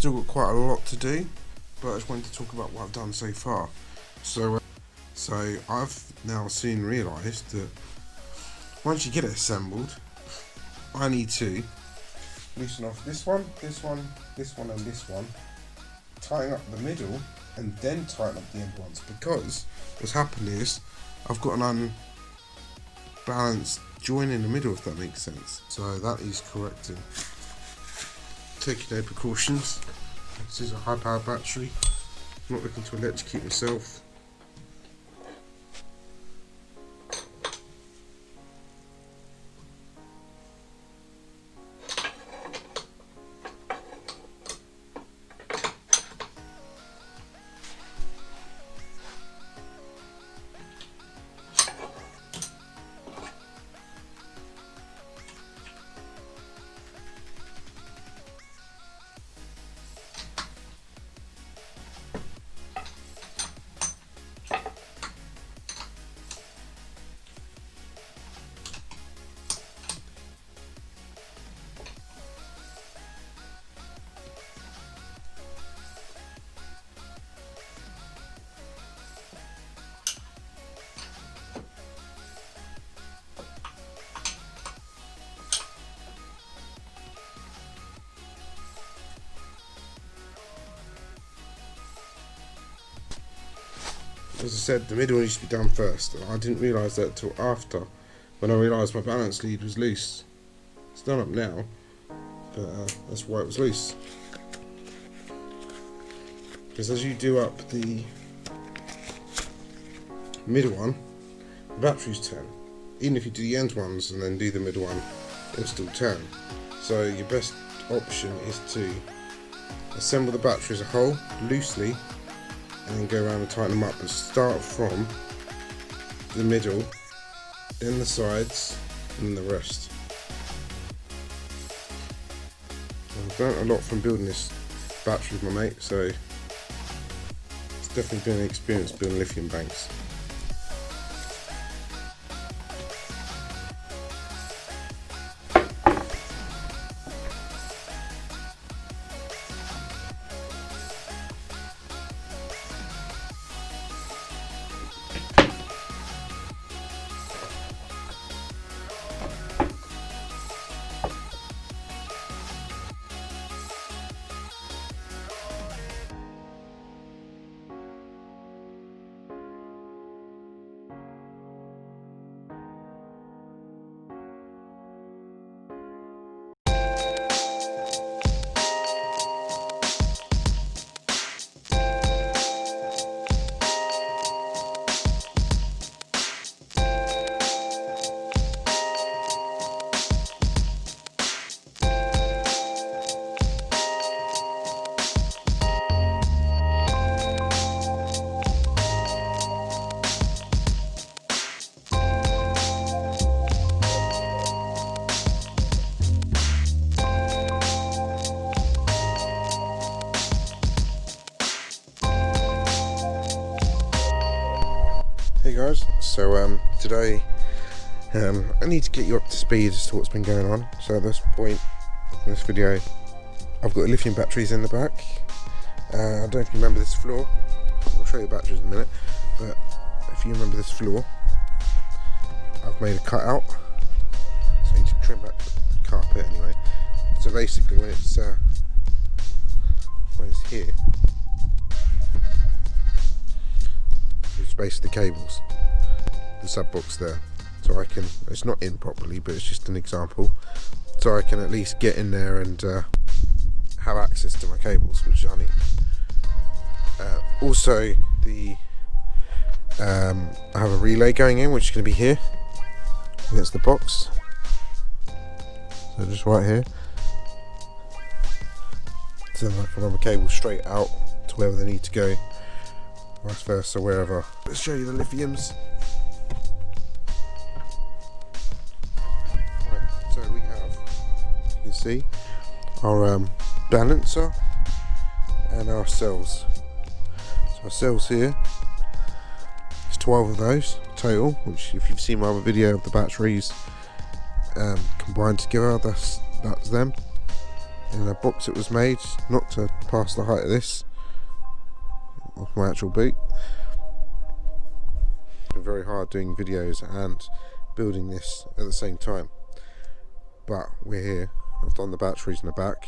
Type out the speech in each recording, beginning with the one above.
still got quite a lot to do, but I just wanted to talk about what I've done so far. So I've now soon realised that once you get it assembled, I need to loosen off this one, this one, this one and this one, tighten up the middle and then tighten up the end ones, because what's happened is I've got an unbalanced join in the middle, if that makes sense. So that is correcting. Taking no precautions. This is a high power battery. I'm not looking to electrocute myself. As I said, the middle needs to be done first. I didn't realise that until after, when I realised my balance lead was loose. It's done up now, but that's why it was loose. Because as you do up the middle one, the batteries turn. Even if you do the end ones and then do the middle one, it'll still turn. So your best option is to assemble the battery as a whole, loosely, and then go around and tighten them up, but start from the middle, then the sides, and the rest. I've learnt a lot from building this battery with my mate, so it's definitely been an experience building lithium banks. Hey guys, so today I need to get you up to speed as to what's been going on. So at this point in this video, I've got lithium batteries in the back. I don't know if you remember this floor. I'll show you the batteries in a minute, but if you remember this floor, I've made a cutout, so I need to trim back the carpet anyway. So basically when it's here, it's basically the cables, the sub box there, so I can, it's not in properly but it's just an example, so I can at least get in there and have access to my cables, which I need. Also I have a relay going in, which is going to be here against the box, so just right here, so then I can run my cables straight out to wherever they need to go, vice versa, wherever. Let's show you the lithiums. Right, so we have, as you can see, our balancer and our cells. So our cells here, there's 12 of those total, which if you've seen my other video of the batteries combined together, that's them. in a box it was made, not to pass the height of this, of my actual boot. It's been very hard doing videos and building this at the same time, but we're here. I've done the batteries in the back,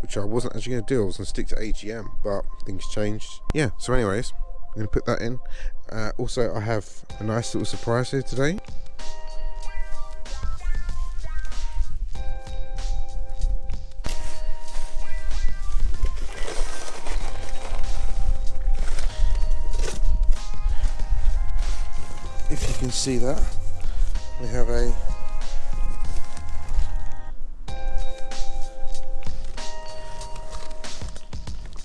which I wasn't actually going to do. I was going to stick to AGM, but things changed. Yeah, so anyways, I'm going to put that in. Also, I have a nice little surprise here today. If you can see that, we have a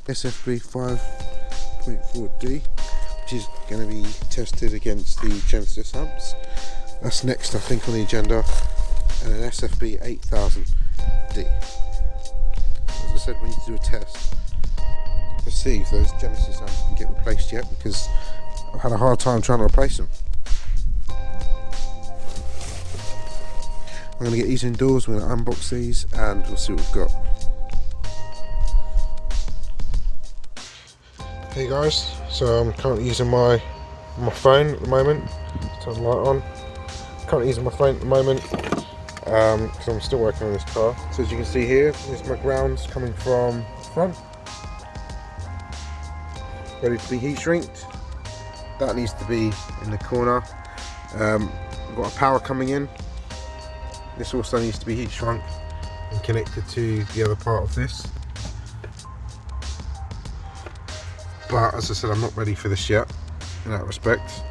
SFB 5.4D, which is going to be tested against the Genesis amps. That's next, I think, on the agenda, and an SFB 8000D. As I said, we need to do a test to see if those Genesis amps can get replaced yet, because I've had a hard time trying to replace them. I'm going to get these indoors, we're going to unbox these and we'll see what we've got. Hey guys, so I'm currently using my phone at the moment. Turn the light on. Currently using my phone at the moment because I'm still working on this car. So as you can see here, there's my grounds coming from the front, ready to be heat shrinked. That needs to be in the corner. We've got a power coming in. This also needs to be heat shrunk and connected to the other part of this. But as I said, I'm not ready for this yet in that respect.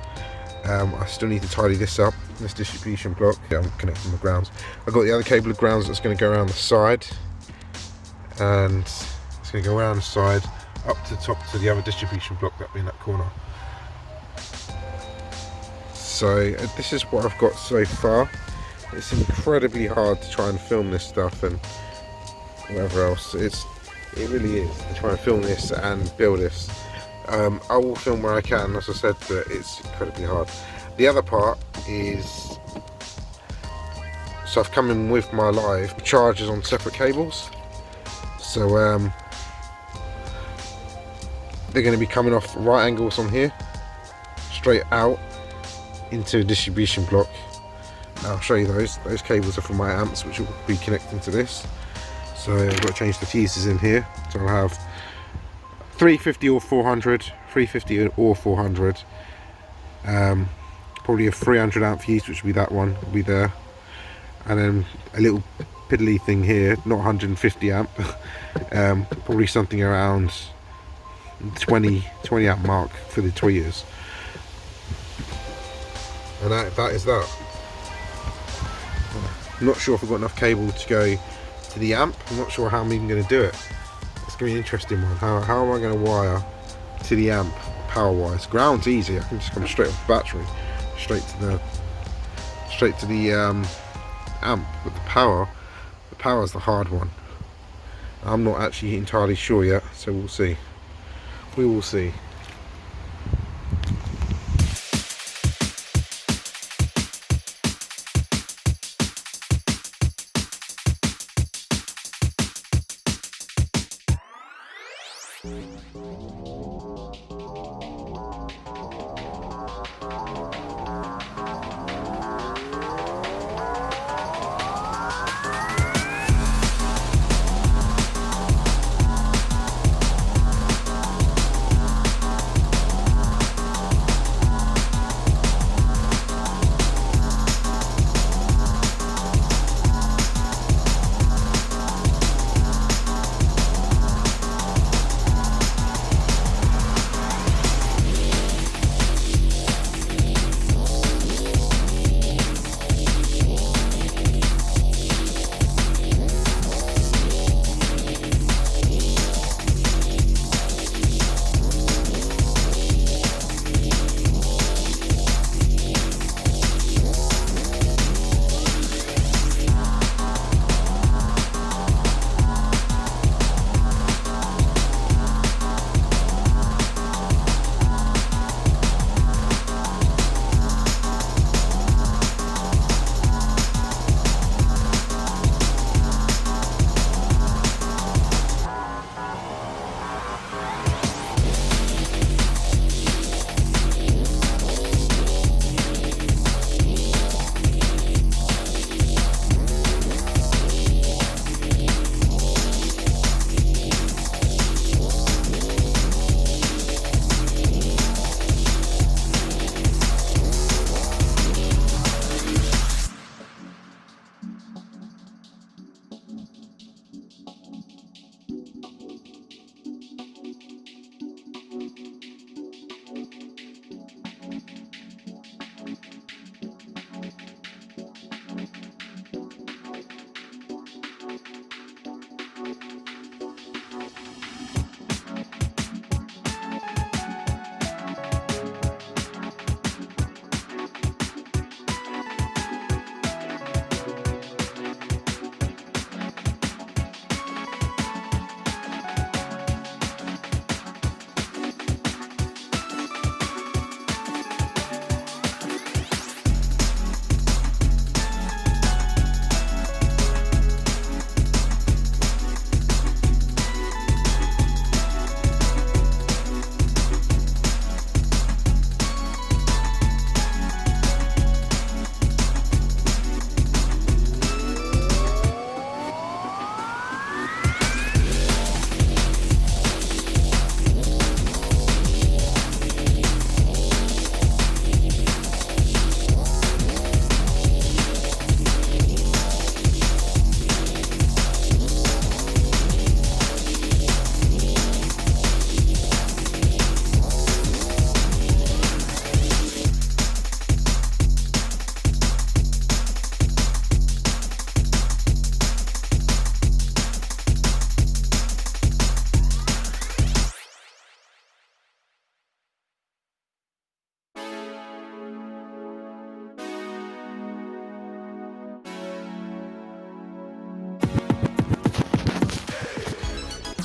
I still need to tidy this up, this distribution block. Yeah, I'm connecting the grounds. I've got the other cable of grounds that's going to go around the side, and it's going to go around the side up to the top to the other distribution block that'll be in that corner. So this is what I've got so far. It's incredibly hard to try and film this stuff and whatever else. It really is to try and film this and build this. I will film where I can, as I said, but it's incredibly hard. The other part is, so I've come in with my live chargers on separate cables. So they're going to be coming off right angles on here, straight out into a distribution block. I'll show you those. Those cables are for my amps, which will be connecting to this. So I've got to change the fuses in here. So I'll have 350 or 400, 350 or 400. Probably a 300 amp fuse, which will be that one, will be there. And then a little piddly thing here, not 150 amp, probably something around 20 amp mark for the tweeters. And that is that. I'm not sure if I've got enough cable to go to the amp. I'm not sure how I'm even going to do it. It's going to be an interesting one. How am I going to wire to the amp power wise? Ground's easy. I can just come straight off the battery, straight to the amp. But the power's the hard one. I'm not actually entirely sure yet, so we'll see. We will see.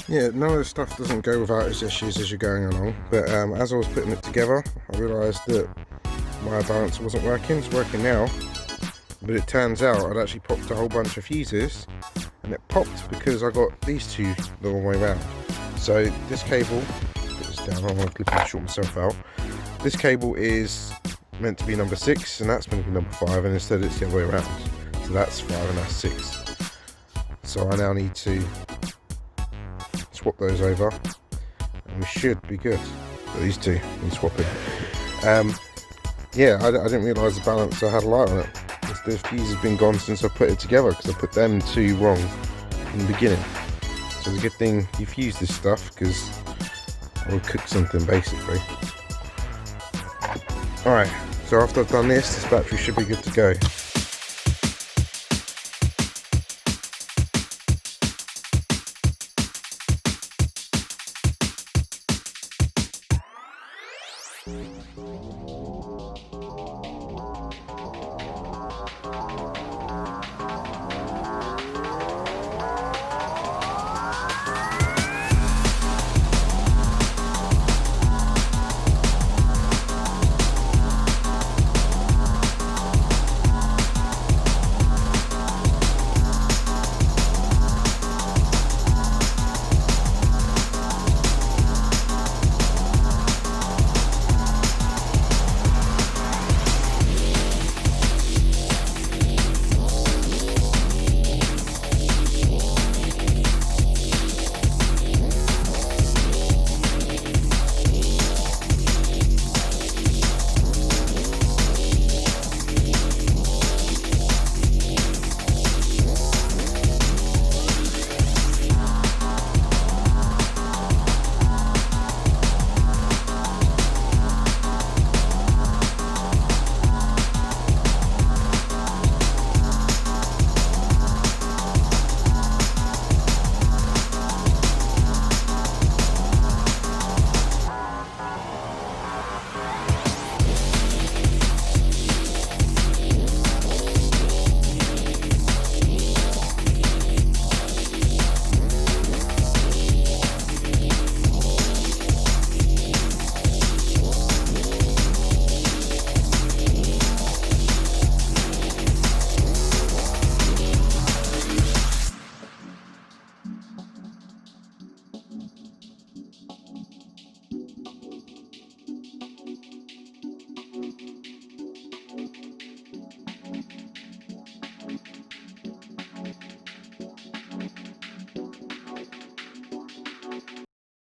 Yeah, none of the stuff doesn't go without its issues as you're going along, but as I was putting it together, I realised that my balancer wasn't working. It's working now, but it turns out I'd actually popped a whole bunch of fuses, and it popped because I got these two the wrong way around. So this cable, put this down, I'm going to clip and short myself out. This cable is meant to be number 6, and that's meant to be number 5, and instead it's the other way around. So that's 5 and that's 6. So I now need to swap those over, and we should be good. So these two need swapping. Yeah, I didn't realise the balancer had a light on it. The fuse has been gone since I put it together because I put them two wrong in the beginning. So it's a good thing you fuse this stuff because I will cook something basically. Alright, so after I've done this battery should be good to go.